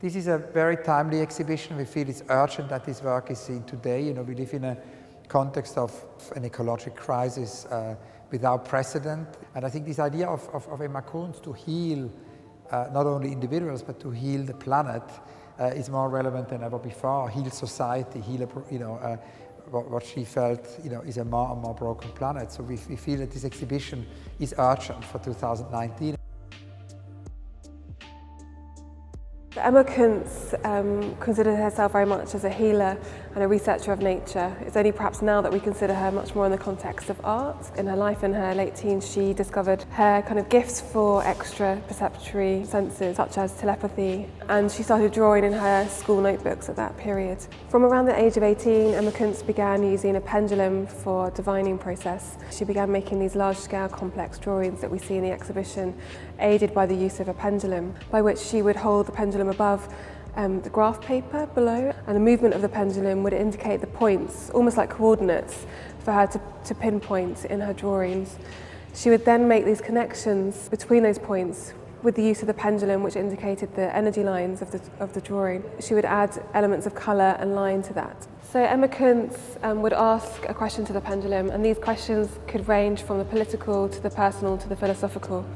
This is a very timely exhibition. We feel it's urgent that this work is seen today. We live in a context of an ecological crisis without precedent. And I think this idea of Emma Kunz to heal not only individuals, but to heal the planet is more relevant than ever before. Heal society, heal what she felt is a more and more broken planet. So we feel that this exhibition is urgent for 2019. Emma Kunz considered herself very much as a healer and a researcher of nature. It's only perhaps now that we consider her much more in the context of art. In her life, in her late teens, she discovered her kind of gifts for extra perceptory senses, such as telepathy, and she started drawing in her school notebooks at that period. From around the age of 18, Emma Kunz began using a pendulum for divining process. She began making these large-scale complex drawings that we see in the exhibition, aided by the use of a pendulum, by which she would hold the pendulum above the graph paper below, and the movement of the pendulum would indicate the points, almost like coordinates, for her to pinpoint in her drawings. She would then make these connections between those points with the use of the pendulum, which indicated the energy lines of the drawing. She would add elements of colour and line to that. So Emma Kunz would ask a question to the pendulum, and these questions could range from the political to the personal to the philosophical.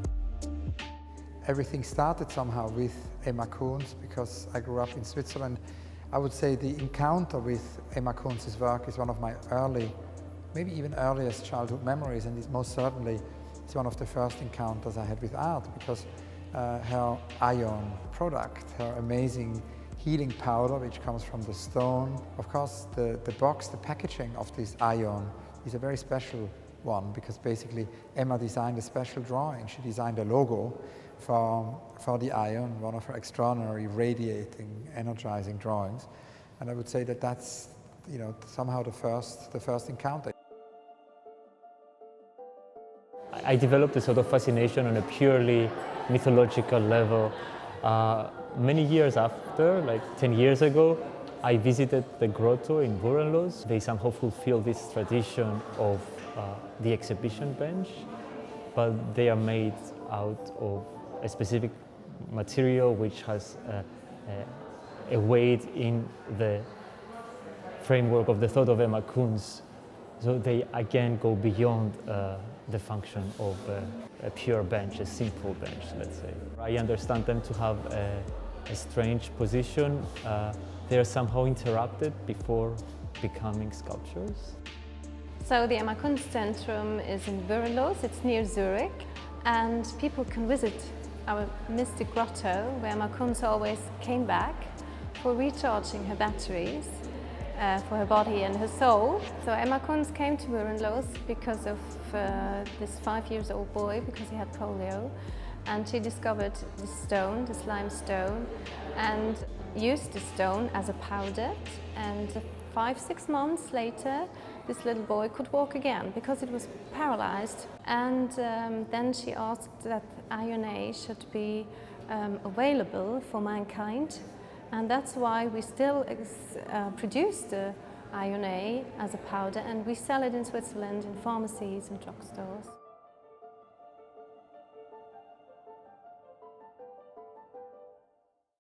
Everything started somehow with Emma Kunz because I grew up in Switzerland. I would say the encounter with Emma Kunz's work is one of my early, maybe even earliest childhood memories, and it's most certainly it's one of the first encounters I had with art, because her ion product, her amazing healing powder which comes from the stone. Of course, the box, the packaging of this ion is a very special one, because basically Emma designed a special drawing. She designed a logo for the ion, one of her extraordinary radiating, energizing drawings. And I would say that that's somehow the first encounter. I developed a sort of fascination on a purely mythological level. Many years after, like 10 years ago, I visited the grotto in Burenlos. They somehow fulfill this tradition of the exhibition bench, but they are made out of a specific material which has a weight in the framework of the thought of Emma Kunz. So they again go beyond the function of a pure bench, a simple bench, let's say. I understand them to have a strange position. They are somehow interrupted before becoming sculptures. So the Emma Kunz Centrum is in Burenlos, it's near Zurich, and people can visit our mystic grotto, where Emma Kunz always came back for recharging her batteries for her body and her soul. So Emma Kunz came to Burenlos because of this 5-year-old boy, because he had polio, and she discovered this stone, this limestone, and used the stone as a powder. And 5-6 months later, this little boy could walk again because it was paralyzed. And then she asked that IONA should be available for mankind. And that's why we still produce the IONA as a powder, and we sell it in Switzerland in pharmacies and drugstores.